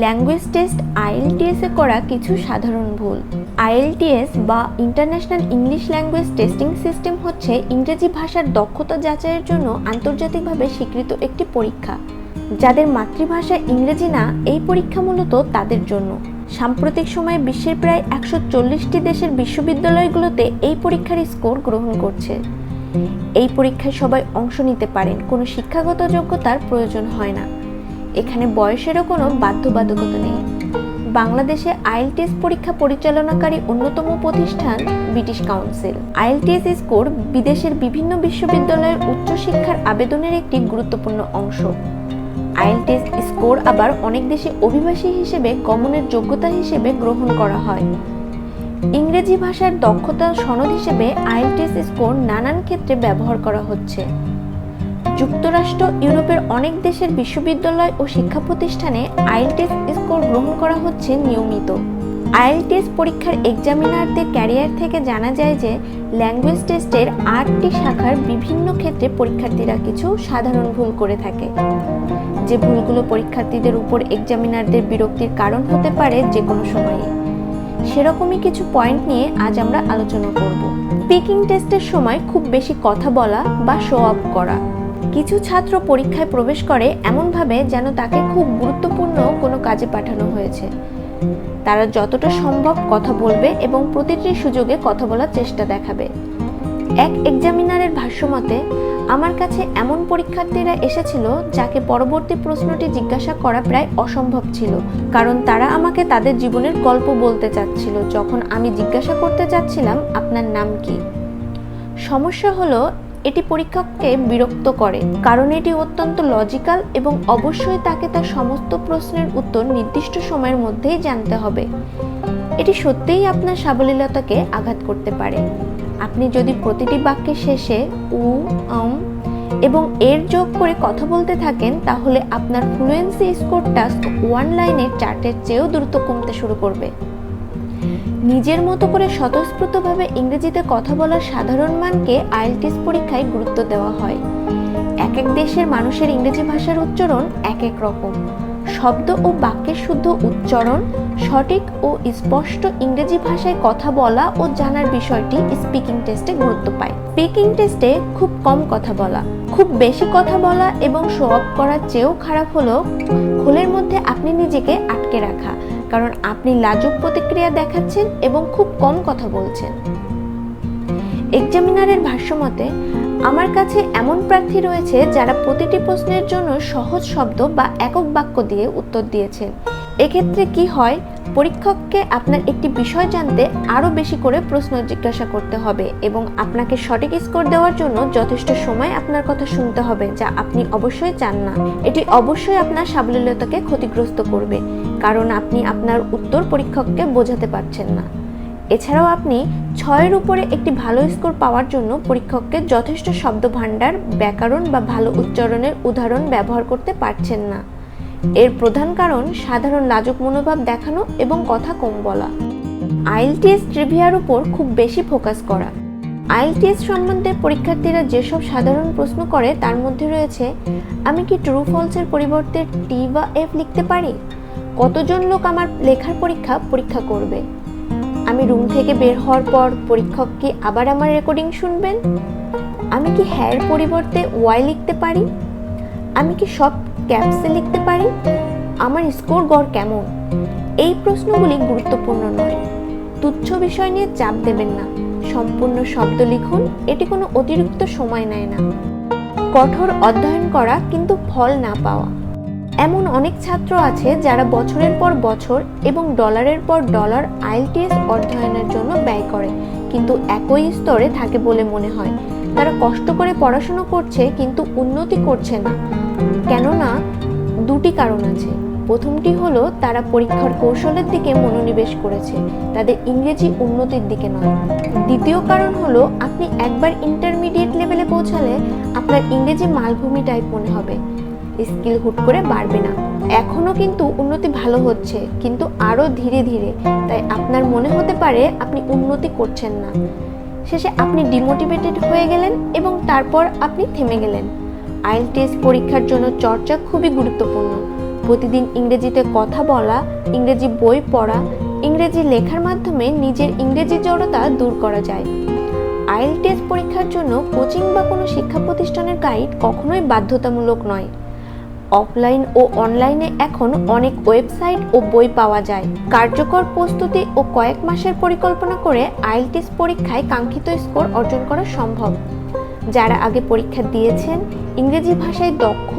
Language test IELTS এ করা কিছু সাধারণ ভুল। আইএলটিএস বা international English language testing system হচ্ছে ইংরেজি ভাষার দক্ষতা যাচাইয়ের জন্য আন্তর্জাতিকভাবে স্বীকৃত একটি পরীক্ষা। যাদের মাতৃভাষা ইংরেজি না, এই পরীক্ষা মূলত তাদের জন্য। সাম্প্রতিক সময়ে বিশ্বের প্রায় 140টি দেশের বিশ্ববিদ্যালয়গুলোতে এই পরীক্ষার স্কোর গ্রহণ করছে। এই পরীক্ষায় সবাই অংশ নিতে পারেন, কোনো শিক্ষাগত যোগ্যতার প্রয়োজন হয় না। এখানে বয়সেরও কোনো বাধ্যবাধকতা নেই। বাংলাদেশে আইএলটিএস পরীক্ষা পরিচালনাকারী অন্যতম প্রতিষ্ঠান ব্রিটিশ কাউন্সিল। আইএলটিএস স্কোর বিদেশের বিভিন্ন বিশ্ববিদ্যালয়ের উচ্চশিক্ষার আবেদনের একটি গুরুত্বপূর্ণ অংশ। আইএলটিএস স্কোর আবার অনেক দেশে অভিবাসী হিসেবে গমনের যোগ্যতা হিসেবে গ্রহণ করা হয়। ইংরেজি ভাষার দক্ষতা সনদ হিসেবে আইএলটিএস স্কোর নানান ক্ষেত্রে ব্যবহার করা হচ্ছে। যুক্তরাষ্ট্র, ইউরোপের অনেক দেশের বিশ্ববিদ্যালয় ও শিক্ষা প্রতিষ্ঠানে আইএলটিএস স্কোর গ্রহণ করা হচ্ছে নিয়মিত। আইএলটিএস পরীক্ষার এক্সামিনারদের ক্যারিয়ার থেকে জানা যায় যে ল্যাঙ্গুয়েজ টেস্টের 8টি শাখার বিভিন্ন ক্ষেত্রে পরীক্ষার্থীরা কিছু সাধারণ ভুল করে থাকে। যে ভুলগুলো পরীক্ষার্থীদের উপর এক্সামিনারদের বিরক্তির কারণ হতে পারে যে কোনো সময়ে। সেরকমই কিছু পয়েন্ট নিয়ে আজ আমরা আলোচনা করব। স্পিকিং টেস্টের সময় খুব বেশি কথা বলা বা শো অফ করা। কিছু ছাত্র পরীক্ষায় প্রবেশ করে এমনভাবে যেন তাকে খুব গুরুত্বপূর্ণ কোনো কাজে পাঠানো হয়েছে। তারা যতটা সম্ভব কথা বলবে এবং প্রতিটি সুযোগে কথা বলার চেষ্টা দেখাবে। এক এক্সামিনারের ভাষ্যমতে, আমার কাছে এমন পরীক্ষার্থীরা এসেছিল যাকে পরবর্তী প্রশ্নটি জিজ্ঞাসা করা প্রায় অসম্ভব ছিল, কারণ তারা আমাকে তাদের জীবনের গল্প বলতে চাচ্ছিল যখন আমি জিজ্ঞাসা করতে চাচ্ছিলাম আপনার নাম কি। সমস্যা হলো এটি পরীক্ষককে বিরক্ত করে, কারণ এটি অত্যন্ত লজিক্যাল এবং অবশ্যই তাকে তার সমস্ত প্রশ্নের উত্তর নির্দিষ্ট সময়ের মধ্যেই জানতে হবে। এটি সত্যিই আপনার সাবলীলতাকে আঘাত করতে পারে। আপনি যদি প্রতিটি বাক্যের শেষে এবং এর যোগ করে কথা বলতে থাকেন, তাহলে আপনার ফ্লুয়েন্সি স্কোরটা ওয়ান লাইনের চার্টের চেয়েও দ্রুত কমতে শুরু করবে। নিজের মতো করে স্বতঃস্ফূর্তভাবে ইংরেজিতে কথা বলার সাধারণ মানকে আইএলটিএস পরীক্ষায় গুরুত্ব দেওয়া হয়। এক এক দেশের মানুষের ইংরেজি ভাষার উচ্চারণ এক এক রকম। শব্দ ও বাক্যের শুদ্ধ উচ্চারণ, সঠিক ও স্পষ্ট ইংরেজি ভাষায় কথা বলা ও জানার বিষয়টি স্পিকিং টেস্টে গুরুত্ব পায়। স্পিকিং টেস্টে খুব কম কথা বলা, খুব বেশি কথা বলা এবং শো অফ করার চেয়েও খারাপ হলো খোলের মধ্যে আপনি নিজেকে আটকে রাখা, কারণ আপনি লাজুক প্রতিক্রিয়া দেখাচ্ছেন এবং খুব কম কথা বলছেন। এক্সামিনারের ভাষ্যমতে, আমার কাছে এমন প্রার্থী রয়েছে যারা প্রতিটি প্রশ্নের জন্য সহজ শব্দ বা একক বাক্য দিয়ে উত্তর দিয়েছেন। এক্ষেত্রে কি হয়, পরীক্ষককে আপনার একটি বিষয় জানতে আরও বেশি করে প্রশ্ন জিজ্ঞাসা করতে হবে এবং আপনাকে সঠিক স্কোর দেওয়ার জন্য যথেষ্ট সময় আপনার কথা শুনতে হবে, যা আপনি অবশ্যই চান না। এটি অবশ্যই আপনার সাবলীলতাকে ক্ষতিগ্রস্ত করবে, কারণ আপনি আপনার উত্তর পরীক্ষককে বোঝাতে পারছেন না। এছাড়াও আপনি 6-এর উপরে একটি ভালো স্কোর পাওয়ার জন্য পরীক্ষককে যথেষ্ট শব্দভাণ্ডার, ব্যাকরণ বা ভালো উচ্চারণের উদাহরণ ব্যবহার করতে পারছেন না। এর প্রধান কারণ সাধারণ লাজুক মনোভাব দেখানো এবং কথা কম বলা। আইএলটিএস ট্রিভিয়ার উপর খুব বেশি ফোকাস করা। আইএলটিএস সম্বন্ধে পরীক্ষার্থীরা যেসব সাধারণ প্রশ্ন করে তার মধ্যে রয়েছে, আমি কি ট্রু ফলসের পরিবর্তে টি বা এফ লিখতে পারি? কতজন লোক আমার লেখার পরীক্ষা করবে? আমি রুম থেকে বের হওয়ার পর পরীক্ষক কি আবার আমার রেকর্ডিং শুনবেন? আমি কি হ্যার পরিবর্তে ওয়াই লিখতে পারি? আমি কি সব ক্যাপসে লিখতে পারি? আমার স্কোর গড় কেমন? এই প্রশ্নগুলি গুরুত্বপূর্ণ নয়। তুচ্ছ বিষয় নিয়ে চাপ দেবেন না। সম্পূর্ণ শব্দ লিখুন, এটি কোনো অতিরিক্ত সময় নেয় না। কঠোর অধ্যয়ন করা কিন্তু ফল না পাওয়া। এমন অনেক ছাত্র আছে যারা বছরের পর বছর এবং ডলারের পর ডলার আইএলটিএস অধ্যয়নের জন্য ব্যয় করে, কিন্তু একই স্তরে থাকে বলে মনে হয়। তারা কষ্ট করে পড়াশোনা করছে কিন্তু উন্নতি করছে না। কেননা দুটি কারণ আছে। প্রথমটি হলো তারা পরীক্ষার কৌশলের দিকে মনোনিবেশ করেছে, তাদের ইংরেজি উন্নতির দিকে নয়। দ্বিতীয় কারণ হলো আপনি একবার ইন্টারমিডিয়েট লেভেলে পৌঁছালে আপনার ইংরেজি মালভূমি টাইপ মনে হবে, স্কিল হুট করে বাড়বে না। এখনো কিন্তু উন্নতি ভালো হচ্ছে, কিন্তু আরো ধীরে ধীরে, তাই আপনার মনে হতে পারে আপনি উন্নতি করছেন না। শেষে আপনি ডিমোটিভেটেড হয়ে গেলেন এবং তারপর আপনি থেমে গেলেন। আইএলটিএস পরীক্ষার জন্য চর্চা খুবই গুরুত্বপূর্ণ। প্রতিদিন ইংরেজিতে কথা বলা, ইংরেজি বই পড়া, ইংরেজি লেখার মাধ্যমে নিজের ইংরেজি জড়তা দূর করা যায়। আইএলটিএস পরীক্ষার জন্য কোচিং বা কোনো শিক্ষা প্রতিষ্ঠানের গাইড কখনোই বাধ্যতামূলক নয়। অফলাইন ও অনলাইনে এখন অনেক ওয়েবসাইট ও বই পাওয়া যায়। কার্যকর প্রস্তুতি ও কয়েক মাসের পরিকল্পনা করে আইএলটিএস পরীক্ষায় কাঙ্ক্ষিত স্কোর অর্জন করা সম্ভব। যারা আগে পরীক্ষা দিয়েছেন, ইংরেজি ভাষায় দক্ষ,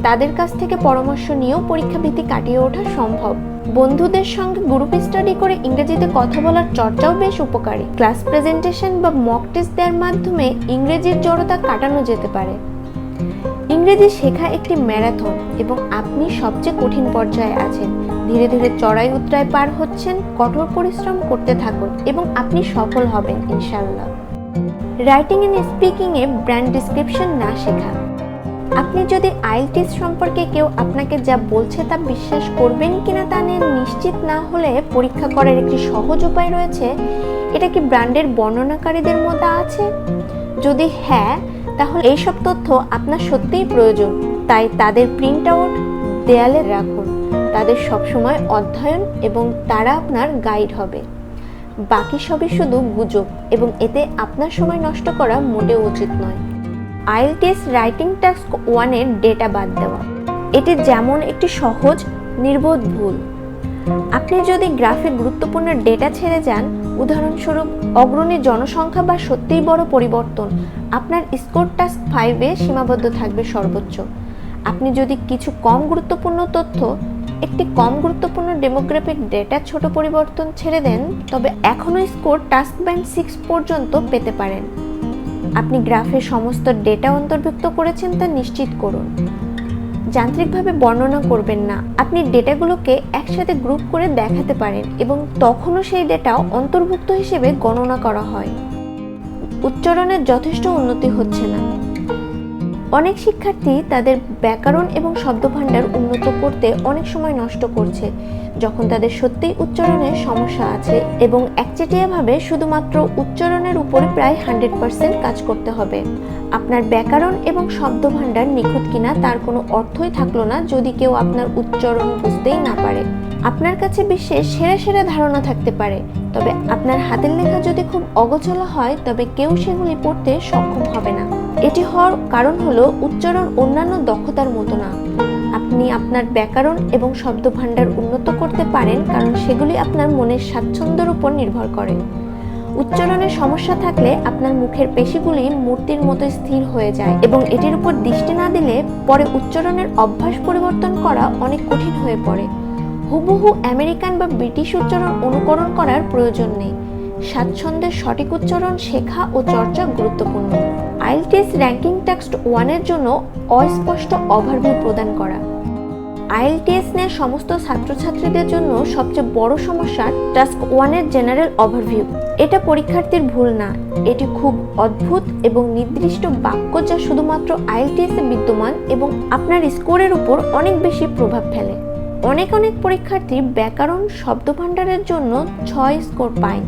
তাদের কাছ থেকে পরামর্শ নিয়েও পরীক্ষা ভীতি কাটিয়ে ওঠা সম্ভব। বন্ধুদের সঙ্গে গ্রুপ স্টাডি করে ইংরেজিতে কথা বলার চর্চাও বেশ উপকারী। ক্লাস প্রেজেন্টেশন বা মক টেস্ট দেওয়ার মাধ্যমে ইংরেজির জড়তা কাটানো যেতে পারে। ইংরেজি শেখা একটি ম্যারাথন এবং আপনি সবচেয়ে কঠিন পর্যায়ে আছেন। ধীরে ধীরে চড়াই উতরাই পার হচ্ছেন। কঠোর পরিশ্রম করতে থাকুন এবং আপনি সফল হবেন ইনশাআল্লাহ। Writing and speaking a brand description না শেখা। আপনি যদি আইএলটিএস সম্পর্কে কেউ আপনাকে যা বলছে তা বিশ্বাস করবেন কিনা তা নিয়ে নিশ্চিত না হলে পরীক্ষা করার একটি সহজ উপায় রয়েছে। এটা কি ব্র্যান্ডের বর্ণনাকারীদের মধ্যে আছে? যদি হ্যাঁ, তাহলে এইসব তথ্য আপনার সত্যিই প্রয়োজন। তাই তাদের প্রিন্ট আউট দেয়ালে রাখুন। তাদের সবসময় অধ্যয়ন এবং তারা আপনার গাইড হবে। বাকি সবই শুধু গুজব এবং এতে আপনার সময় নষ্ট করা মোটেও উচিত নয়। আইএলটিএস রাইটিং টাস্ক 1 এর ডেটা বাদ দেওয়া। এটি যেমন একটি সহজ নির্বোধ ভুল। আপনি যদি গ্রাফে গুরুত্বপূর্ণ ডেটা ছেড়ে যান, উদাহরণস্বরূপ অগ্রণী জনসংখ্যা বা সত্যিই বড় পরিবর্তন, আপনার স্কোর টাস্ক 5 এ সীমাবদ্ধ থাকবে সর্বোচ্চ। আপনি যদি কিছু কম গুরুত্বপূর্ণ তথ্য, একটি কম গুরুত্বপূর্ণ ডেমোগ্রাফিক ডেটা ছোট পরিবর্তন ছেড়ে দেন, তবে এখনও স্কোর টাস্ক ব্যান্ড 6 পর্যন্ত পেতে পারেন। আপনি গ্রাফে সমস্ত ডেটা অন্তর্ভুক্ত করেছেন তা নিশ্চিত করুন। যান্ত্রিকভাবে বর্ণনা করবেন না। আপনি ডেটাগুলোকে একসাথে গ্রুপ করে দেখাতে পারেন এবং তখনও সেই ডেটা অন্তর্ভুক্ত হিসেবে গণনা করা হয়। উচ্চারণের যথেষ্ট উন্নতি হচ্ছে না। অনেক শিক্ষার্থী তাদের ব্যাকরণ এবং শব্দভাণ্ডার উন্নত করতে অনেক সময় নষ্ট করছে, যখন তাদের সত্যিই উচ্চারণের সমস্যা আছে এবং একচেটিয়াভাবে শুধুমাত্র উচ্চারণের উপরে প্রায় 100% কাজ করতে হবে। আপনার ব্যাকরণ এবং শব্দভাণ্ডার নিখুঁত কিনা তার কোনো অর্থই থাকলো না যদি কেউ আপনার উচ্চারণ বুঝতেই না পারে। আপনার কাছে বিশ্বের সেরা সেরা ধারণা থাকতে পারে, তবে আপনার হাতের লেখা যদি খুব অগোছালো হয় তবে কেউ সেগুলি পড়তে সক্ষম হবে না। এটি হওয়ার কারণ হলো উচ্চারণ অন্যান্য দক্ষতার মতো না। আপনি আপনার ব্যাকরণ এবং শব্দভাণ্ডার উন্নত করতে পারেন কারণ সেগুলি আপনার মনের স্বাচ্ছন্দ্যের উপর নির্ভর করে। উচ্চারণের সমস্যা থাকলে আপনার মুখের পেশিগুলি মূর্তির মতো স্থির হয়ে যায় এবং এটির উপর দৃষ্টি না দিলে পরে উচ্চারণের অভ্যাস পরিবর্তন করা অনেক কঠিন হয়ে পড়ে। হুবহু আমেরিকান বা ব্রিটিশ উচ্চারণ অনুকরণ করার প্রয়োজন নেই। স্বাচ্ছন্দ্যের সঠিক উচ্চারণ শেখা ও চর্চা গুরুত্বপূর্ণ। আইএলটিএস র্যাঙ্কিং টাস্ক 1 এর জন্য অস্পষ্ট ওভারভিউ প্রদান করা। আইএলটিএস নিয়ে সমস্ত ছাত্রছাত্রীদের জন্য সবচেয়ে বড় সমস্যা টাস্ক 1 এর জেনারেল ওভারভিউ। এটা পরীক্ষার্থীর ভুল না, এটি খুব অদ্ভুত এবং নির্দিষ্ট বাক্য যা শুধুমাত্র আইএলটিএস এ বিদ্যমান এবং আপনার স্কোরের উপর অনেক বেশি প্রভাব ফেলে। অনেক পরীক্ষার্থী ব্যাকরণ শব্দভাণ্ডারের জন্য 6 স্কোর পায়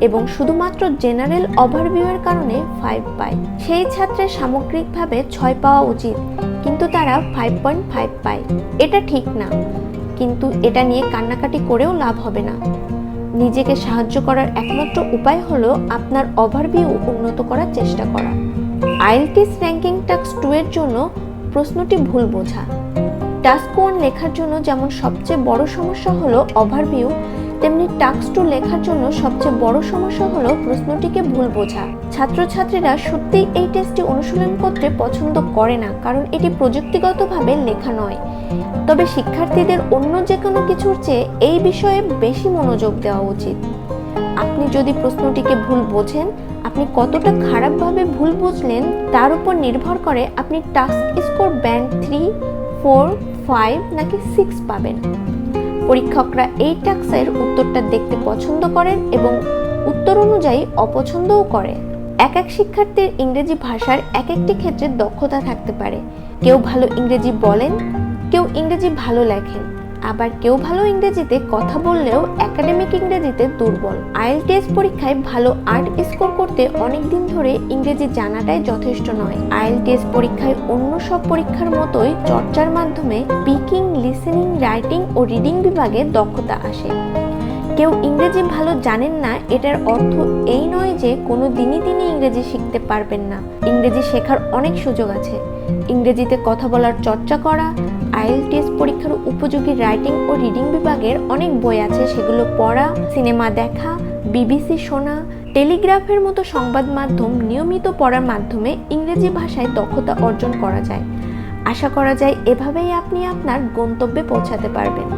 এবং শুধুমাত্র জেনারেল ওভারভিউ এর কারণে 5 পায়। সেই ছাত্রের সামগ্রিকভাবে 6 পাওয়া উচিত, কিন্তু তারা 5.5 পায়। এটা ঠিক না, কিন্তু এটা নিয়ে কান্নাকাটি করেও লাভ হবে না। নিজেকে সাহায্য করার একমাত্র উপায় হলো আপনার ওভারভিউ উন্নত করার চেষ্টা করা। আইএলটিএস র্যাঙ্কিং টাস্ক 2 এর জন্য প্রশ্নটি ভুল বোঝা। টাস্ক 1 লেখার জন্য যেমন সবচেয়ে বড় সমস্যা হলো ওভারভিউ, তেমনি টাস্ক 2 লেখার জন্য সবচেয়ে বড় সমস্যা হলো প্রশ্নটিকে ভুল বোঝা। ছাত্রছাত্রীরা সত্যিই এই টেস্টটি অনুশীলন করতে পছন্দ করে না কারণ এটি প্রযুক্তিগতভাবে লেখা নয়। তবে শিক্ষার্থীদের অন্য যে কোনো কিছুর চেয়ে এই বিষয়ে বেশি মনোযোগ দেওয়া উচিত। আপনি যদি প্রশ্নটিকে ভুল বোঝেন, আপনি কতটা খারাপভাবে ভুল বুঝলেন তার উপর নির্ভর করে আপনি টাস্ক স্কোর ব্যান্ড 3, 4, 5 নাকি 6 পাবেন। পরীক্ষকরা এই টাস্কের উত্তরটা দেখতে পছন্দ করেন এবং উত্তর অনুযায়ী অপছন্দও করে। এক শিক্ষার্থীর ইংরেজি ভাষার এক একটি ক্ষেত্রে দক্ষতা থাকতে পারে। কেউ ভালো ইংরেজি বলেন, কেউ ইংরেজি ভালো লেখেন, আবার কেউ ভালো ইংরেজিতে কথা বললেও একাডেমিক ইংরেজিতে দুর্বল। আইএলটিএস পরীক্ষায় ভালো 8 স্কোর করতে অনেক দিন ধরে ইংরেজি জানাটাই যথেষ্ট নয়। আইএলটিএস পরীক্ষায় অন্য সব পরীক্ষার মতোই চর্চার মাধ্যমে স্পিকিং, লিসেনিং, রাইটিং ও রিডিং বিভাগে দক্ষতা আসে। কেউ ইংরেজি ভালো জানেন না এটার অর্থ এই নয় যে কোনো দিনই তিনি ইংরেজি শিখতে পারবেন না। ইংরেজি শেখার অনেক সুযোগ আছে। ইংরেজিতে কথা বলার চর্চা করা, আইএলটিএস পরীক্ষার উপযোগী রাইটিং ও রিডিং বিভাগের অনেক বই আছে, সেগুলো পড়া, সিনেমা দেখা, বিবিসি শোনা, টেলিগ্রাফের মতো সংবাদ মাধ্যম নিয়মিত পড়ার মাধ্যমে ইংরেজি ভাষায় দক্ষতা অর্জন করা যায়। আশা করা যায় এভাবেই আপনি আপনার গন্তব্যে পৌঁছাতে পারবেন।